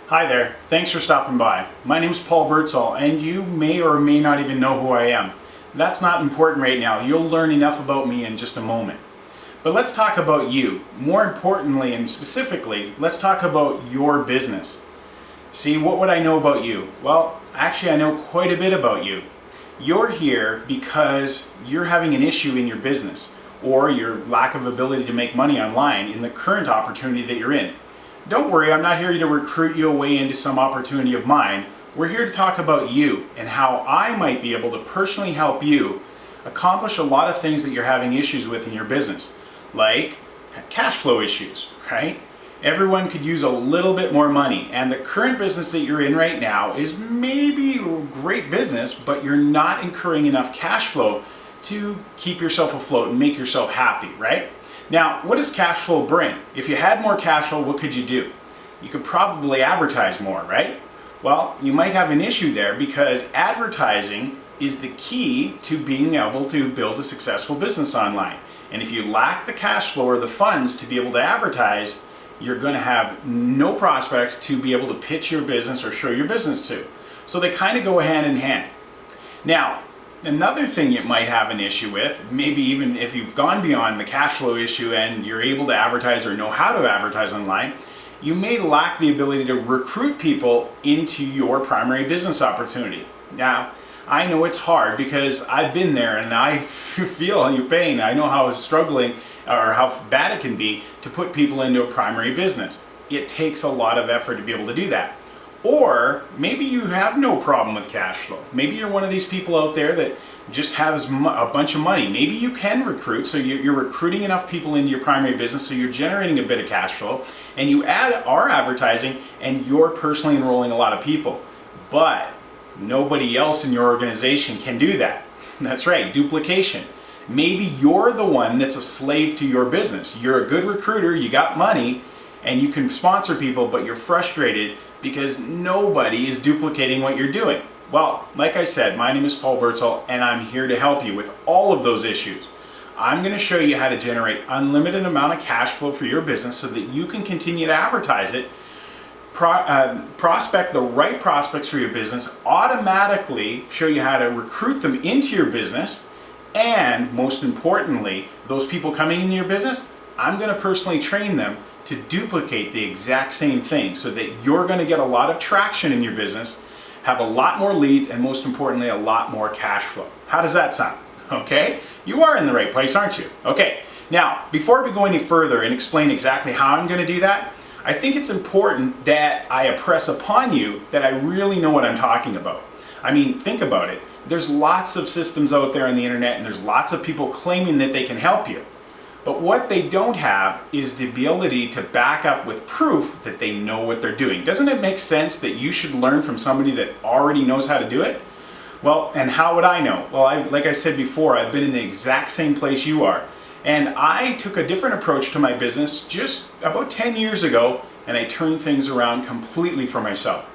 Hi there, thanks for stopping by. My name is Paul Birdsall, and you may or may not even know who I am. That's not important right now. You'll learn enough about me in just a moment. But let's talk about you. More importantly and specifically, let's talk about your business. See, what would I know about you? Well, actually I know quite a bit about you. You're here because you're having an issue in your business or your lack of ability to make money online in the current opportunity that you're in. Don't worry, I'm not here to recruit you away into some opportunity of mine. We're here to talk about you and how I might be able to personally help you accomplish a lot of things that you're having issues with in your business, like cash flow issues, right? Everyone could use a little bit more money, and the current business that you're in right now is maybe a great business, but you're not incurring enough cash flow to keep yourself afloat and make yourself happy, right? Now, what does cash flow bring? If you had more cash flow, what could you do? You could probably advertise more, right? Well, you might have an issue there because advertising is the key to being able to build a successful business online. And if you lack the cash flow or the funds to be able to advertise, you're going to have no prospects to be able to pitch your business or show your business to. So they kind of go hand in hand. Now, another thing you might have an issue with, maybe even if you've gone beyond the cash flow issue and you're able to advertise or know how to advertise online, you may lack the ability to recruit people into your primary business opportunity. Now, I know it's hard because I've been there and I feel your pain. I know how struggling or how bad it can be to put people into a primary business. It takes a lot of effort to be able to do that. Or maybe you have no problem with cash flow. Maybe you're one of these people out there that just has a bunch of money. Maybe you can recruit, so you're recruiting enough people into your primary business so you're generating a bit of cash flow, and you are advertising and you're personally enrolling a lot of people. But nobody else in your organization can do that. That's right, duplication. Maybe you're the one that's a slave to your business. You're a good recruiter, you got money, and you can sponsor people, but you're frustrated because nobody is duplicating what you're doing. Well, like I said, my name is Paul Birdsall, and I'm here to help you with all of those issues. I'm going to show you how to generate unlimited amount of cash flow for your business so that you can continue to advertise it, prospect the right prospects for your business, automatically show you how to recruit them into your business, and most importantly, those people coming into your business, I'm going to personally train them to duplicate the exact same thing so that you're going to get a lot of traction in your business, have a lot more leads, and most importantly, a lot more cash flow. How does that sound? Okay? You are in the right place, aren't you? Okay. Now, before we go any further and explain exactly how I'm going to do that, I think it's important that I impress upon you that I really know what I'm talking about. I mean, think about it. There's lots of systems out there on the internet, and there's lots of people claiming that they can help you. But what they don't have is the ability to back up with proof that they know what they're doing. Doesn't it make sense that you should learn from somebody that already knows how to do it? Well, and how would I know? Well, like I said before, I've been in the exact same place you are. And I took a different approach to my business just about 10 years ago, and I turned things around completely for myself.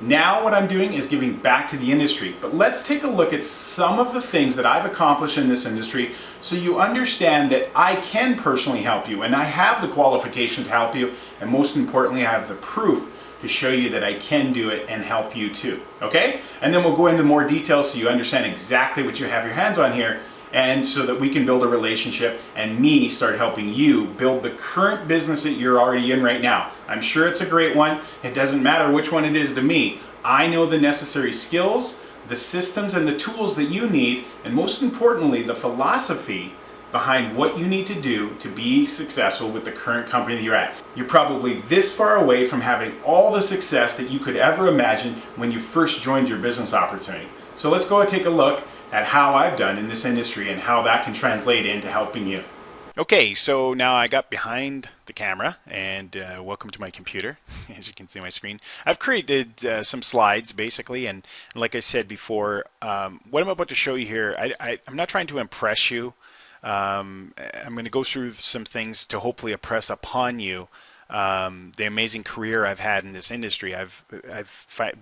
Now what I'm doing is giving back to the industry, but let's take a look at some of the things that I've accomplished in this industry so you understand that I can personally help you, and I have the qualification to help you, and most importantly, I have the proof to show you that I can do it and help you too, okay? And then we'll go into more details so you understand exactly what you have your hands on here, and so that we can build a relationship and me start helping you build the current business that you're already in right now. I'm sure it's a great one. It doesn't matter which one it is to me. I know the necessary skills, the systems and the tools that you need, and most importantly, the philosophy behind what you need to do to be successful with the current company that you're at. You're probably this far away from having all the success that you could ever imagine when you first joined your business opportunity. So let's go and take a look at how I've done in this industry and how that can translate into helping you. Okay, so now I got behind the camera, and welcome to my computer. As you can see on my screen, I've created some slides basically, and like I said before, what I'm about to show you here, I'm not trying to impress you. I'm going to go through some things to hopefully impress upon you the amazing career I've had in this industry. I've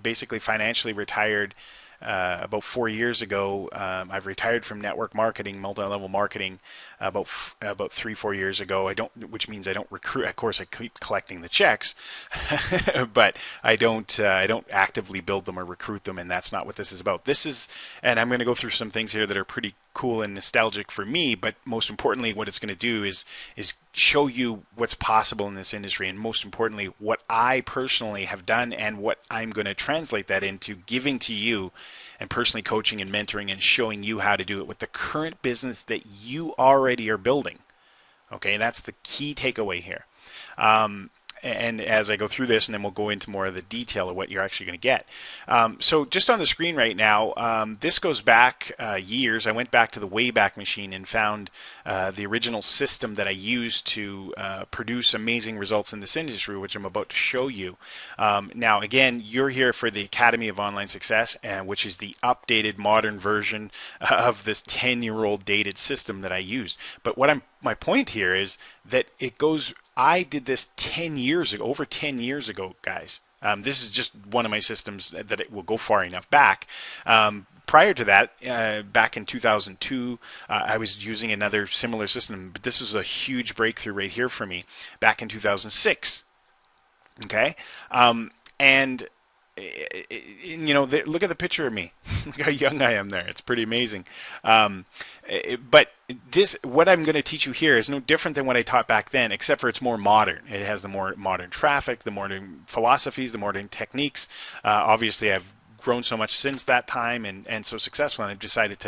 basically financially retired about 4 years ago. I've retired from network marketing, multi-level marketing, about 3-4 years ago. Which means I don't recruit. Of course, I keep collecting the checks, but I don't actively build them or recruit them, and that's not what this is about. And I'm going to go through some things here that are pretty cool and nostalgic for me, but most importantly, what it's going to do is show you what's possible in this industry, and most importantly, what I personally have done and what I'm going to translate that into giving to you and personally coaching and mentoring and showing you how to do it with the current business that you already are building. Okay, that's the key takeaway here. And as I go through this, and then we'll go into more of the detail of what you're actually going to get. So just on the screen right now, this goes back years. I went back to the Wayback Machine and found the original system that I used to produce amazing results in this industry, which I'm about to show you. Now, again, you're here for the Academy of Online Success, which is the updated modern version of this 10-year-old dated system that I used. But my point here is that I did this 10 years ago, over 10 years ago, guys. This is just one of my systems that it will go far enough back. Prior to that, back in 2002, I was using another similar system, but this was a huge breakthrough right here for me back in 2006. Okay? And look at the picture of me. Look how young I am there. It's pretty amazing. But what I'm going to teach you here is no different than what I taught back then, except for it's more modern. It has the more modern traffic, the modern philosophies, the modern techniques. Obviously, I've grown so much since that time and so successful, and I've decided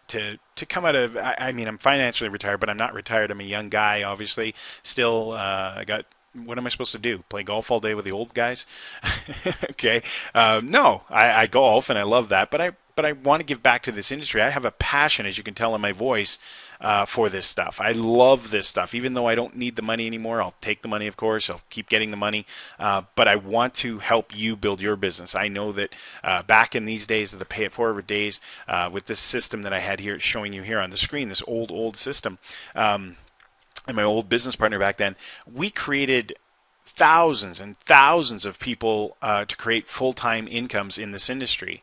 to come out of. I'm financially retired, but I'm not retired. I'm a young guy, obviously. Still, I got. What am I supposed to do? Play golf all day with the old guys? Okay. No, I golf and I love that, but I want to give back to this industry. I have a passion, as you can tell in my voice, for this stuff. I love this stuff. Even though I don't need the money anymore, I'll take the money, of course. I'll keep getting the money, but I want to help you build your business. I know that back in these days of the pay it forward days, with this system that I had here showing you here on the screen, this old system, and my old business partner back then, we created thousands and thousands of people to create full-time incomes in this industry.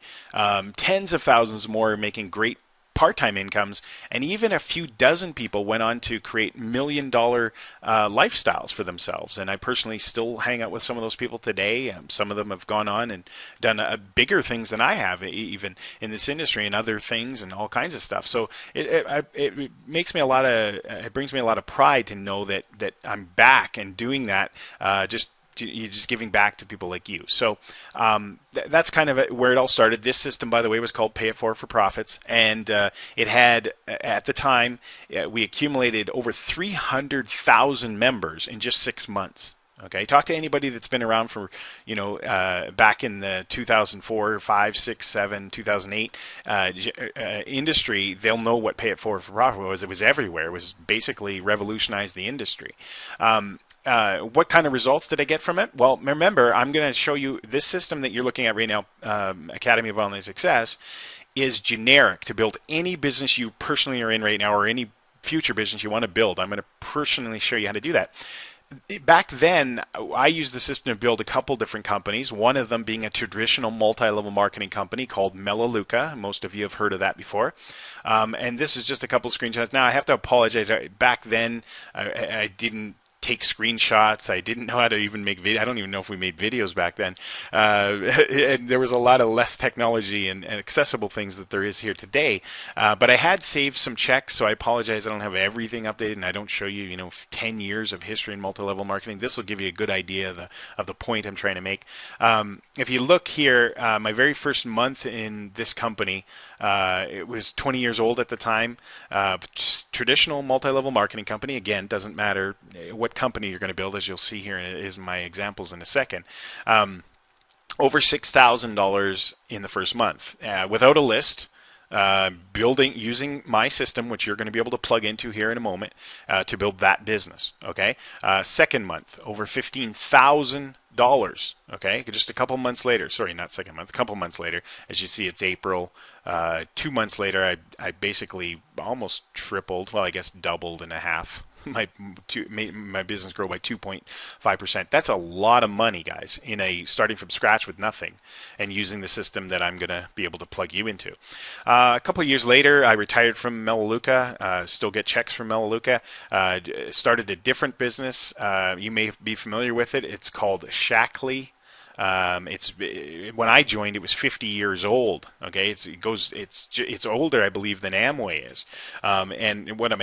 Tens of thousands more making great part-time incomes, and even a few dozen people went on to create million-dollar lifestyles for themselves. And I personally still hang out with some of those people today. Some of them have gone on and done bigger things than I have, even in this industry, and other things and all kinds of stuff. So it brings me a lot of pride to know that I'm back and doing that. You're just giving back to people like you. So that's kind of where it all started. This system, by the way, was called Pay It Forward for Profits, and it had, at the time, we accumulated over 300,000 members in just 6 months. Okay, talk to anybody that's been around for, back in the 2004, 5, 6, 7, 2008 industry. They'll know what Pay It Forward for Profit was. It was everywhere. It was basically revolutionized the industry. What kind of results did I get from it? Well, remember, I'm going to show you this system that you're looking at right now, Academy of Online Success, is generic to build any business you personally are in right now or any future business you want to build. I'm going to personally show you how to do that. Back then, I used the system to build a couple different companies, one of them being a traditional multi-level marketing company called Melaleuca. Most of you have heard of that before. And this is just a couple of screenshots. Now, I have to apologize. Back then, I didn't take screenshots. I didn't know how to even make video. I don't even know if we made videos back then. And there was a lot of less technology and accessible things that there is here today. But I had saved some checks, so I apologize. I don't have everything updated, and I don't show you, 10 years of history in multi-level marketing. This will give you a good idea of the point I'm trying to make. If you look here, my very first month in this company, it was 20 years old at the time. Traditional multi-level marketing company. Again, doesn't matter what company you're going to build, as you'll see here is my examples in a second. Over $6,000 in the first month, without a list, using my system, which you're going to be able to plug into here in a moment, to build that business. Okay. Second month, over $15,000. Okay, just a couple months later. Sorry, not second month. A couple months later, as you see, it's April. 2 months later, I basically almost tripled. Well, I guess doubled and a half. made my business grow by 2.5%. That's a lot of money, guys, in starting from scratch with nothing and using the system that I'm going to be able to plug you into. A couple of years later, I retired from Melaleuca. Still get checks from Melaleuca. Started a different business. You may be familiar with it. It's called Shackley. When I joined, it was 50 years old. Okay, it's older, I believe, than Amway is. And what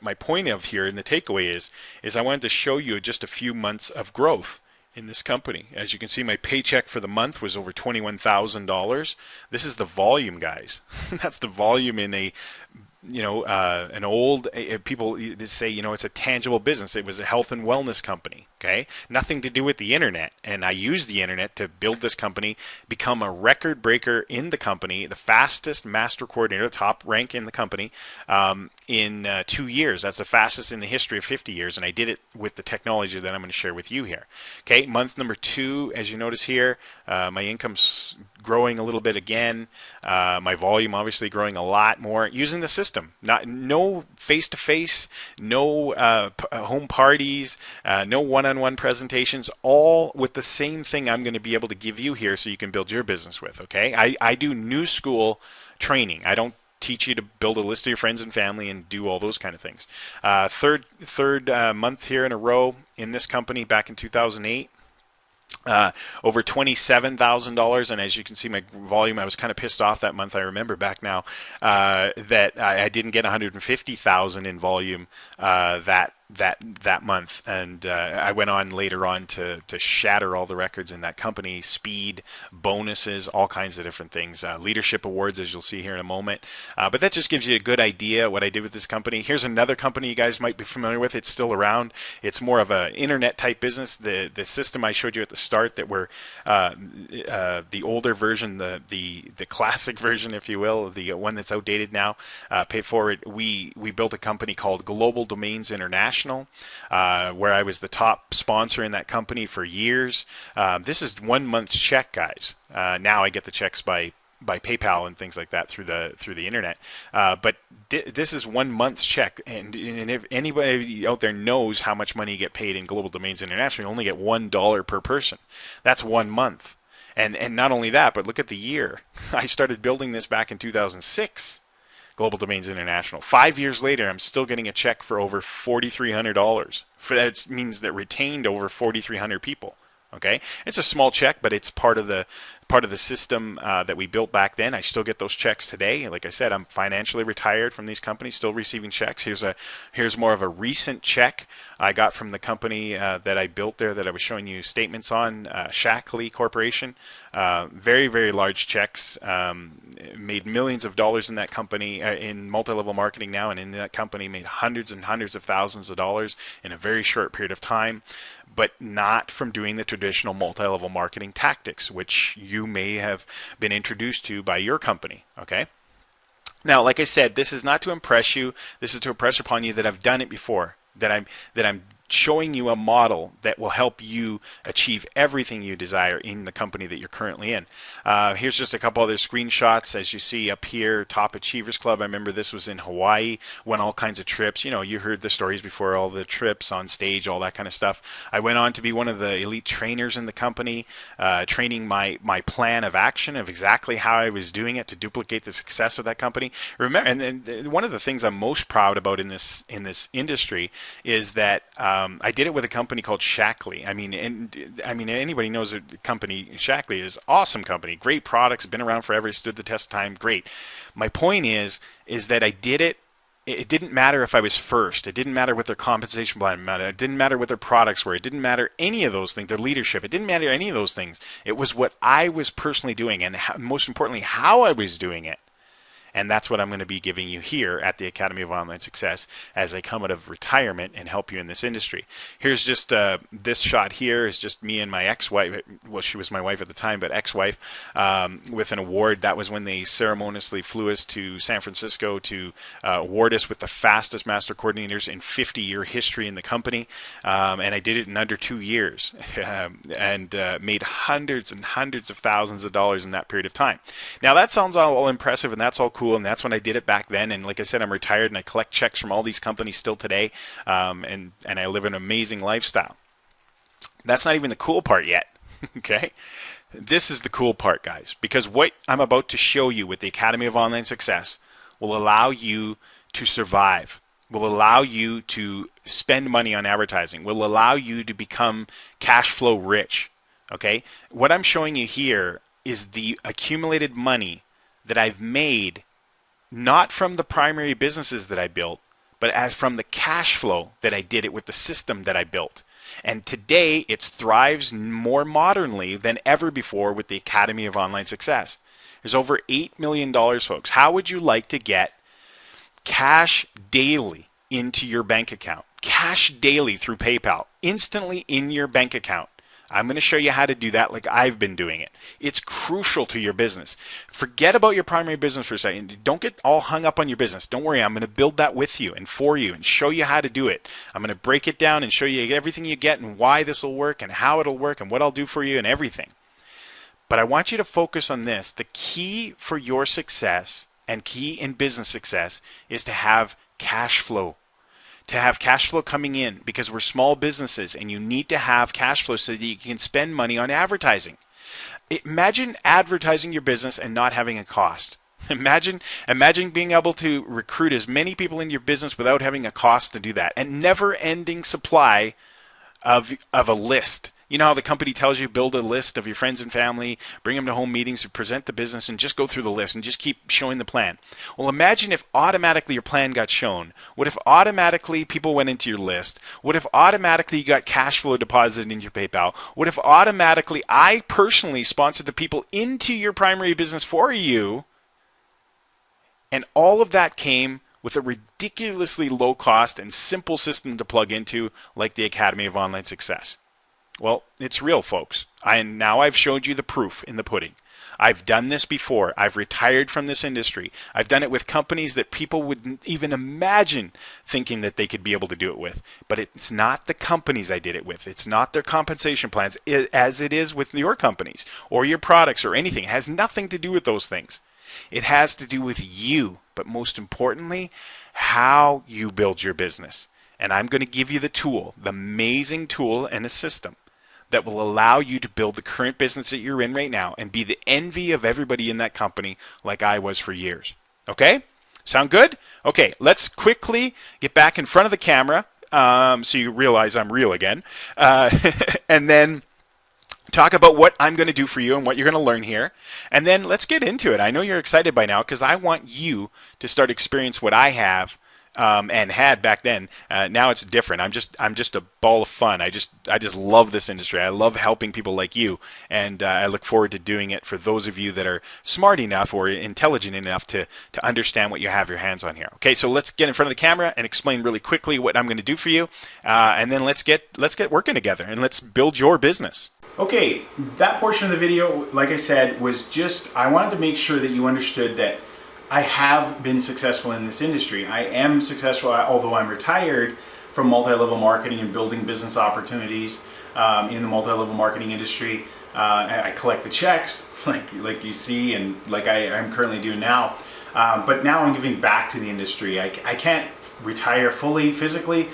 my point of here and the takeaway is I wanted to show you just a few months of growth in this company. As you can see, my paycheck for the month was over $21,000. This is the volume, guys. That's the volume in an old, people say, it's a tangible business. It was a health and wellness company, okay? Nothing to do with the internet. And I used the internet to build this company, become a record breaker in the company, the fastest master coordinator, top rank in the company, in 2 years. That's the fastest in the history of 50 years. And I did it with the technology that I'm going to share with you here. Okay, month number 2, as you notice here, my income's growing a little bit again. My volume obviously growing a lot more using the system. No face-to-face, no home parties, no one-on-one presentations, all with the same thing I'm going to be able to give you here so you can build your business with, okay? I do new school training. I don't teach you to build a list of your friends and family and do all those kind of things. Third month here in a row in this company back in 2008. Over $27,000, and as you can see, my volume, I was kind of pissed off that month. I remember back now that I didn't get 150,000 in volume that month, and I went on later on to shatter all the records in that company, speed, bonuses, all kinds of different things, leadership awards, as you'll see here in a moment. But that just gives you a good idea what I did with this company. Here's another company you guys might be familiar with. It's still around. It's more of an internet type business. The system I showed you at the start that were the older version, the classic version, if you will, the one that's outdated now, paid for it. We built a company called Global Domains International, where I was the top sponsor in that company for years. This is 1 month's check, guys. Now I get the checks by PayPal and things like that through the internet. But this is 1 month's check, and if anybody out there knows how much money you get paid in Global Domains International, you only get $1 per person. That's 1 month. And not only that, but look at the year. I started building this back in 2006. Global Domains International. 5 years later, I'm still getting a check for over $4,300. That means that retained over 4,300 people. Okay, it's a small check, but it's part of the system that we built back then. I still get those checks today. Like I said, I'm financially retired from these companies, still receiving checks. Here's more of a recent check I got from the company that I built there that I was showing you statements on, Shackley Corporation. Very, very large checks. Made millions of dollars in that company, in multi-level marketing now, and in that company made hundreds and hundreds of thousands of dollars in a very short period of time, but not from doing the traditional multi-level marketing tactics, which you may have been introduced to by your company, okay? Now, like I said, this is not to impress you. This is to impress upon you that I've done it before, that I'm showing you a model that will help you achieve everything you desire in the company that you're currently in. Here's just a couple other screenshots. As you see up here, Top Achievers Club. I remember this was in Hawaii, went all kinds of trips. You know, you heard the stories before, all the trips on stage, all that kind of stuff. I went on to be one of the elite trainers in the company, training my plan of action of exactly how I was doing it to duplicate the success of that company. Remember, and one of the things I'm most proud about in this industry is that I did it with a company called Shackley. I mean, anybody knows a company. Shackley is an awesome company, great products, been around forever, stood the test of time, great. My point is that I did it. It didn't matter if I was first. It didn't matter what their compensation plan mattered. It didn't matter what their products were. It didn't matter any of those things. Their leadership. It didn't matter any of those things. It was what I was personally doing, and most importantly, how I was doing it. And that's what I'm going to be giving you here at the Academy of Online Success as I come out of retirement and help you in this industry. Here's just this shot here is just me and my ex-wife. Well, she was my wife at the time, but ex-wife, with an award. That was when they ceremoniously flew us to San Francisco to award us with the fastest master coordinators in 50-year history in the company. And I did it in under 2 years and made hundreds and hundreds of thousands of dollars in that period of time. Now, that sounds all impressive and that's all cool. cool, and that's when I did it back then. And like I said, I'm retired and I collect checks from all these companies still today, and I live an amazing lifestyle. That's not even the cool part yet. Okay? This is the cool part, guys, because what I'm about to show you with the Academy of Online Success will allow you to survive, will allow you to spend money on advertising, will allow you to become cash flow rich. Okay? What I'm showing you here is the accumulated money that I've made, not from the primary businesses that I built, but as from the cash flow that I did it with the system that I built. And today it thrives more modernly than ever before with the Academy of Online Success. There's over $8 million, folks. How would you like to get cash daily into your bank account? Cash daily through PayPal, instantly in your bank account. I'm going to show you how to do that like I've been doing it. It's crucial to your business. Forget about your primary business for a second. Don't get all hung up on your business. Don't worry. I'm going to build that with you and for you and show you how to do it. I'm going to break it down and show you everything you get and why this will work and how it'll work and what I'll do for you and everything. But I want you to focus on this. The key for your success and key in business success is to have cash flow. To have cash flow coming in, because we're small businesses and you need to have cash flow so that you can spend money on advertising. Imagine advertising your business and not having a cost. Imagine being able to recruit as many people in your business without having a cost to do that, and never-ending supply of a list. You know how the company tells you build a list of your friends and family, bring them to home meetings, present the business, and just go through the list and just keep showing the plan. Well, imagine if automatically your plan got shown. What if automatically people went into your list? What if automatically you got cash flow deposited into your PayPal? What if automatically I personally sponsored the people into your primary business for you? And all of that came with a ridiculously low cost and simple system to plug into, like the Academy of Online Success. Well, it's real, folks. Now I've showed you the proof in the pudding. I've done this before. I've retired from this industry. I've done it with companies that people wouldn't even imagine thinking that they could be able to do it with. But it's not the companies I did it with. It's not their compensation plans, as it is with your companies or your products or anything. It has nothing to do with those things. It has to do with you, but most importantly, how you build your business. And I'm going to give you the tool, the amazing tool and a system that will allow you to build the current business that you're in right now and be the envy of everybody in that company like I was for years. Okay? Sound good? Okay, let's quickly get back in front of the camera so you realize I'm real again. And then talk about what I'm going to do for you and what you're going to learn here. And then let's get into it. I know you're excited by now because I want you to start experience what I have and had back then. Now it's different. I'm just a ball of fun. I just love this industry. I love helping people like you, and I look forward to doing it for those of you that are smart enough or intelligent enough to understand what you have your hands on here. Okay, so let's get in front of the camera and explain really quickly what I'm going to do for you, and then let's get working together and let's build your business. Okay, that portion of the video, like I said, was just, I wanted to make sure that you understood that I have been successful in this industry. I am successful, although I'm retired from multi-level marketing and building business opportunities in the multi-level marketing industry. I collect the checks, like you see, and like I'm currently doing now. But now I'm giving back to the industry. I can't retire fully physically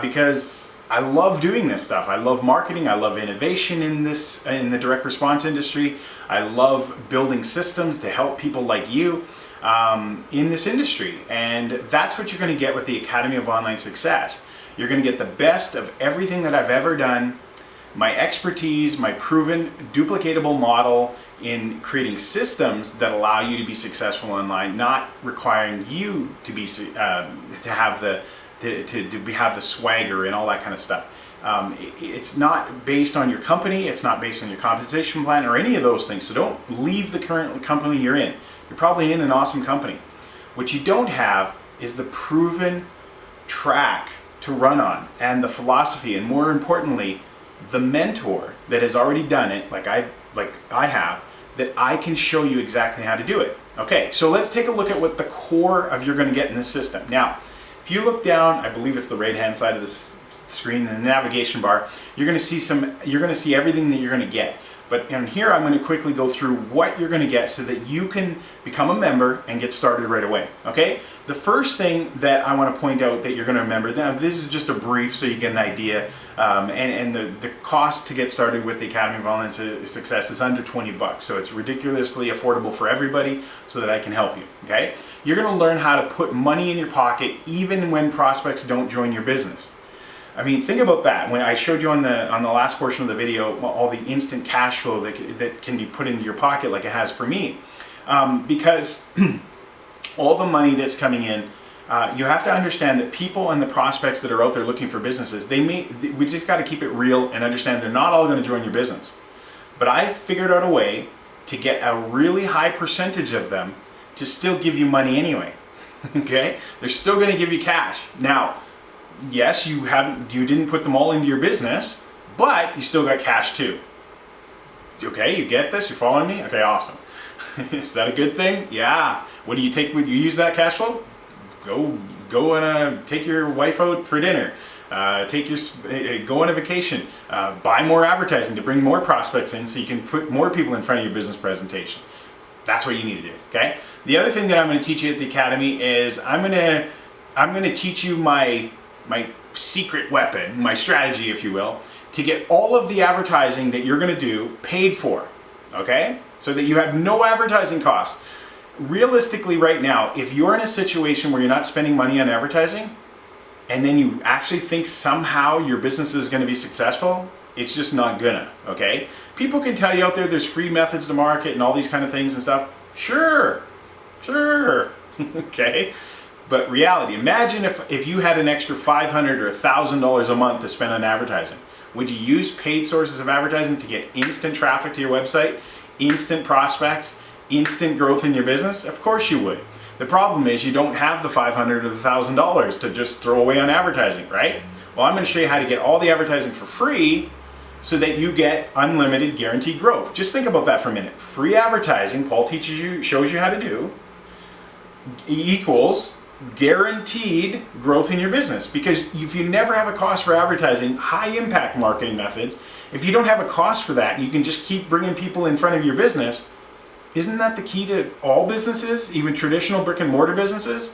because I love doing this stuff. I love marketing. I love innovation in the direct response industry. I love building systems to help people like you in this industry, and that's what you're going to get with the Academy of Online Success. You're going to get the best of everything that I've ever done, my expertise, my proven duplicatable model in creating systems that allow you to be successful online, not requiring you to be to have the swagger and all that kind of stuff. It's not based on your company, it's not based on your compensation plan or any of those things, so don't leave the current company you're in. You're probably in an awesome company. What you don't have is the proven track to run on and the philosophy, and more importantly, the mentor that has already done it, like I have, that I can show you exactly how to do it. Okay, so let's take a look at what the core of you're going to get in this system. Now, if you look down, I believe it's the right-hand side of this screen in the navigation bar, you're going to see everything that you're going to get. But in here, I'm going to quickly go through what you're going to get so that you can become a member and get started right away, okay? The first thing that I want to point out that you're going to remember, now this is just a brief so you get an idea, and the cost to get started with the Academy of Online Success is under 20 bucks, so it's ridiculously affordable for everybody so that I can help you, okay? You're going to learn how to put money in your pocket even when prospects don't join your business. I mean, think about that. When I showed you on the last portion of the video, all the instant cash flow that can be put into your pocket like it has for me. Because all the money that's coming in, you have to understand that people and the prospects that are out there looking for businesses, we just got to keep it real and understand they're not all going to join your business. But I figured out a way to get a really high percentage of them to still give you money anyway. Okay? They're still going to give you cash. Now, yes, you didn't put them all into your business, but you still got cash too. Okay, you get this? You're following me? Okay, awesome. Is that a good thing? Yeah. What do you take when you use that cash flow? Go and take your wife out for dinner. Go on a vacation. Buy more advertising to bring more prospects in so you can put more people in front of your business presentation. That's what you need to do, okay? The other thing that I'm going to teach you at the Academy is I'm going to teach you my secret weapon, my strategy, if you will, to get all of the advertising that you're going to do paid for, okay? So that you have no advertising costs. Realistically, right now, if you're in a situation where you're not spending money on advertising, and then you actually think somehow your business is going to be successful, it's just not gonna, okay? People can tell you out there's free methods to market and all these kind of things and stuff. Sure, okay? But reality, imagine if you had an extra $500 or $1,000 a month to spend on advertising. Would you use paid sources of advertising to get instant traffic to your website, instant prospects, instant growth in your business? Of course you would. The problem is you don't have the $500 or the $1,000 to just throw away on advertising, right? Well, I'm going to show you how to get all the advertising for free so that you get unlimited guaranteed growth. Just think about that for a minute. Free advertising, Paul shows you how to do, equals guaranteed growth in your business. Because if you never have a cost for advertising, high impact marketing methods, if you don't have a cost for that, you can just keep bringing people in front of your business. Isn't that the key to all businesses, even traditional brick and mortar businesses?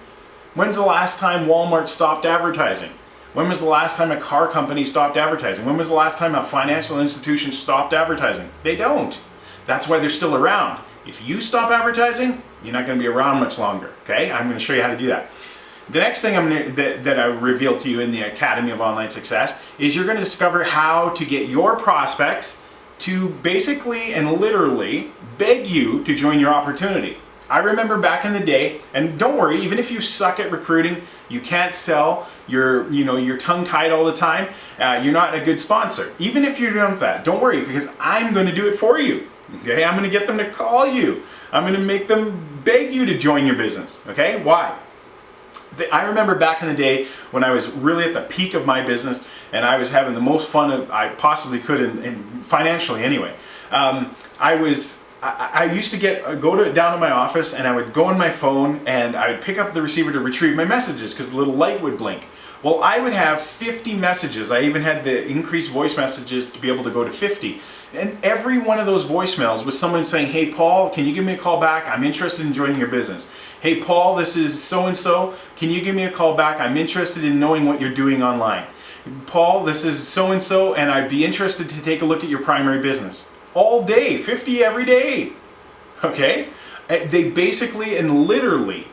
When's the last time Walmart stopped advertising? When was the last time a car company stopped advertising? When was the last time a financial institution stopped advertising? They don't. That's why they're still around. If you stop advertising, you're not going to be around much longer. Okay? I'm going to show you how to do that. The next thing that I reveal to you in the Academy of Online Success is you're going to discover how to get your prospects to basically and literally beg you to join your opportunity. I remember back in the day, and don't worry, even if you suck at recruiting, you can't sell, you're tongue-tied all the time, you're not a good sponsor. Even if you're doing that, don't worry, because I'm going to do it for you. Okay, I'm going to get them to call you. I'm going to make them beg you to join your business. Okay, why? I remember back in the day when I was really at the peak of my business and I was having the most fun I possibly could, and financially anyway. I used to go down to my office and I would go on my phone and I would pick up the receiver to retrieve my messages because the little light would blink. Well, I would have 50 messages. I even had the increased voice messages to be able to go to 50. And every one of those voicemails was someone saying, "Hey Paul, can you give me a call back? I'm interested in joining your business. Hey Paul, this is so-and-so. Can you give me a call back? I'm interested in knowing what you're doing online. Paul, this is so-and-so and I'd be interested to take a look at your primary business." All day, 50 every day. Okay? They basically and literally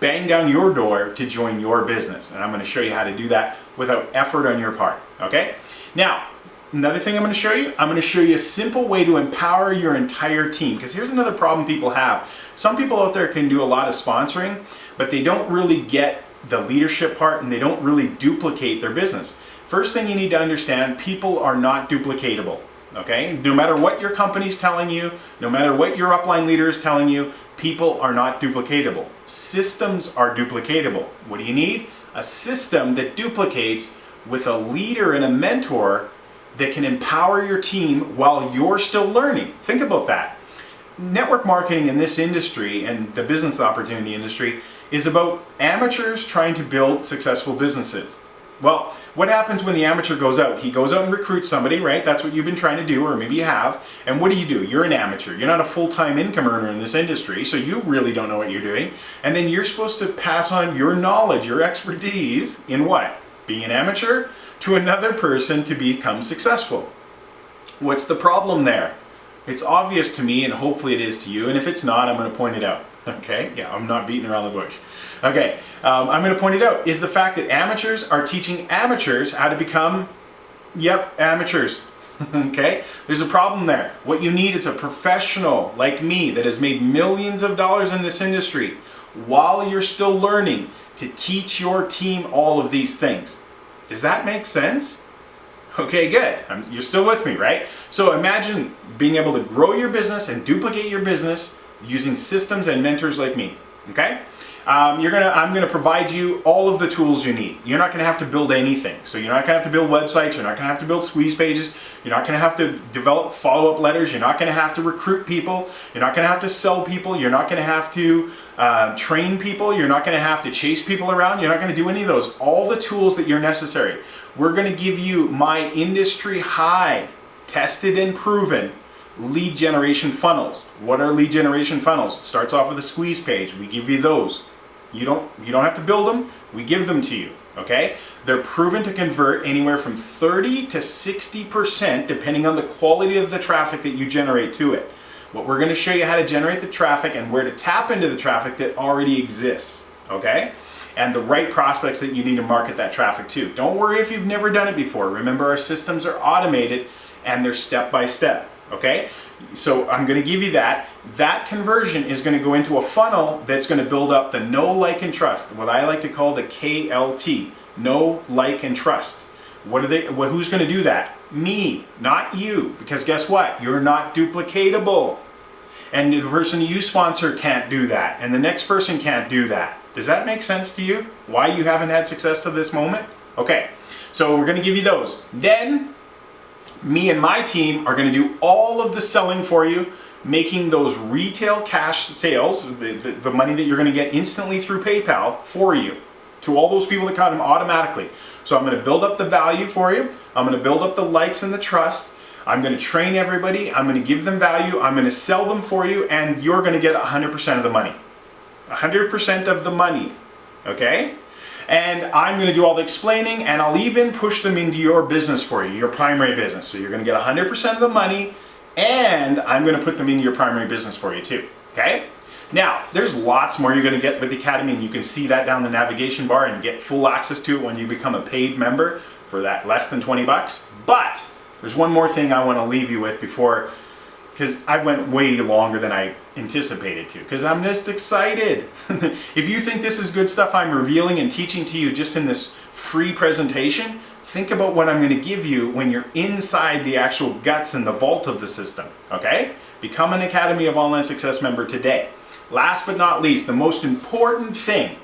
bang down your door to join your business. And I'm going to show you how to do that without effort on your part. Okay? Now, another thing I'm going to show you a simple way to empower your entire team. Because here's another problem people have. Some people out there can do a lot of sponsoring, but they don't really get the leadership part and they don't really duplicate their business. First thing you need to understand, people are not duplicatable. Okay? No matter what your company's telling you, no matter what your upline leader is telling you, people are not duplicatable. Systems are duplicatable. What do you need? A system that duplicates with a leader and a mentor that can empower your team while you're still learning. Think about that. Network marketing in this industry and the business opportunity industry is about amateurs trying to build successful businesses. Well, what happens when the amateur goes out? He goes out and recruits somebody, right? That's what you've been trying to do, or maybe you have. And what do? You're an amateur. You're not a full-time income earner in this industry, so you really don't know what you're doing. And then you're supposed to pass on your knowledge, your expertise in what? Being an amateur to another person to become successful. What's the problem there? It's obvious to me, and hopefully it is to you, and if it's not, I'm going to point it out. Okay? Yeah, I'm not beating around the bush. Okay, I'm going to point it out, is the fact that amateurs are teaching amateurs how to become, amateurs. Okay? There's a problem there. What you need is a professional like me that has made millions of dollars in this industry while you're still learning to teach your team all of these things. Does that make sense? Okay, good. You're still with me, right? So imagine being able to grow your business and duplicate your business using systems and mentors like me. Okay? I'm gonna provide you all of the tools you need. You're not gonna have to build anything. So you're not gonna have to build websites, you're not gonna have to build squeeze pages, you're not gonna have to develop follow-up letters, you're not gonna have to recruit people, you're not gonna have to sell people, you're not gonna have to train people, you're not gonna have to chase people around, you're not gonna do any of those. All the tools that you're necessary. We're gonna give you my industry high, tested and proven lead generation funnels. What are lead generation funnels? It starts off with a squeeze page. We give you those. You don't have to build them. We give them to you. Okay? They're proven to convert anywhere from 30 to 60% depending on the quality of the traffic that you generate to it. But we're going to show you how to generate the traffic and where to tap into the traffic that already exists. Okay? And the right prospects that you need to market that traffic to. Don't worry if you've never done it before. Remember, our systems are automated and they're step by step. Okay? So I'm going to give you that. That conversion is going to go into a funnel that's going to build up the know, like, and trust. What I like to call the KLT. Know, like, and trust. Who's going to do that? Me, not you. Because guess what? You're not duplicatable. And the person you sponsor can't do that. And the next person can't do that. Does that make sense to you? Why you haven't had success to this moment? Okay. So we're going to give you those. Then me and my team are going to do all of the selling for you, making those retail cash sales, the money that you're going to get instantly through PayPal for you, to all those people that come automatically. So I'm going to build up the value for you. I'm going to build up the likes and the trust. I'm going to train everybody. I'm going to give them value. I'm going to sell them for you, and you're going to get 100% of the money. 100% of the money. Okay? And I'm going to do all the explaining, and I'll even push them into your business for you, your primary business. So you're going to get 100% of the money, and I'm going to put them into your primary business for you too. Okay? Now, there's lots more you're going to get with the Academy, and you can see that down the navigation bar and get full access to it when you become a paid member for that less than 20 bucks. But there's one more thing I want to leave you with before, because I went way longer than I anticipated to, because I'm just excited. If you think this is good stuff I'm revealing and teaching to you just in this free presentation, think about what I'm going to give you when you're inside the actual guts and the vault of the system. Okay? Become an Academy of Online Success member today. Last but not least, the most important thing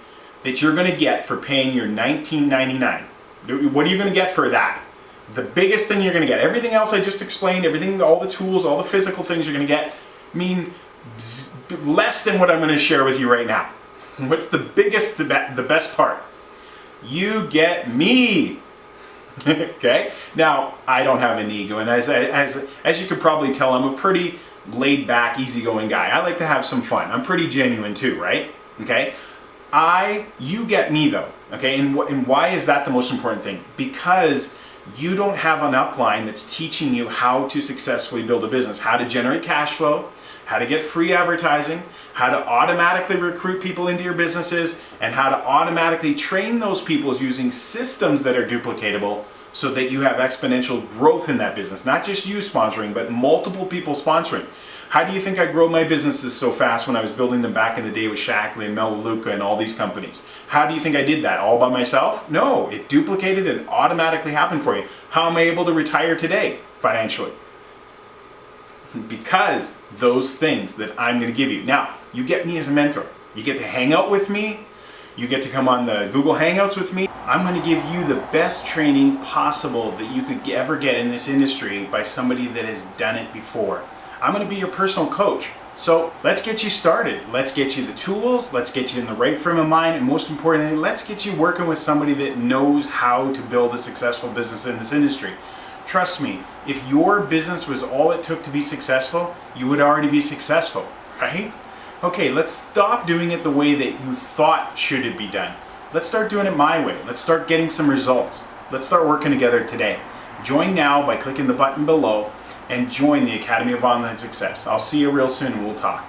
that you're going to get for paying your $19.99. What are you going to get for that? The biggest thing you're going to get. Everything else I just explained, everything, all the tools, all the physical things you're going to get, mean less than what I'm going to share with you right now. What's the biggest, the best part? You get me. Okay? Now, I don't have an ego, and as you could probably tell, I'm a pretty laid-back, easygoing guy. I like to have some fun. I'm pretty genuine too, right? Okay? You get me though. Okay? And why is that the most important thing? Because you don't have an upline that's teaching you how to successfully build a business, how to generate cash flow, how to get free advertising, how to automatically recruit people into your businesses, and how to automatically train those people using systems that are duplicatable so that you have exponential growth in that business. Not just you sponsoring, but multiple people sponsoring. How do you think I grow my businesses so fast when I was building them back in the day with Shackley and Melaleuca and all these companies? How do you think I did that? All by myself? No, it duplicated and automatically happened for you. How am I able to retire today financially? Because those things that I'm going to give you. Now, you get me as a mentor. You get to hang out with me. You get to come on the Google Hangouts with me. I'm going to give you the best training possible that you could ever get in this industry by somebody that has done it before. I'm going to be your personal coach. So let's get you started. Let's get you the tools, let's get you in the right frame of mind, and most importantly, let's get you working with somebody that knows how to build a successful business in this industry. Trust me, if your business was all it took to be successful, you would already be successful, right? Okay, let's stop doing it the way that you thought should it be done. Let's start doing it my way. Let's start getting some results. Let's start working together today. Join now by clicking the button below and join the Academy of Online Success. I'll see you real soon and we'll talk.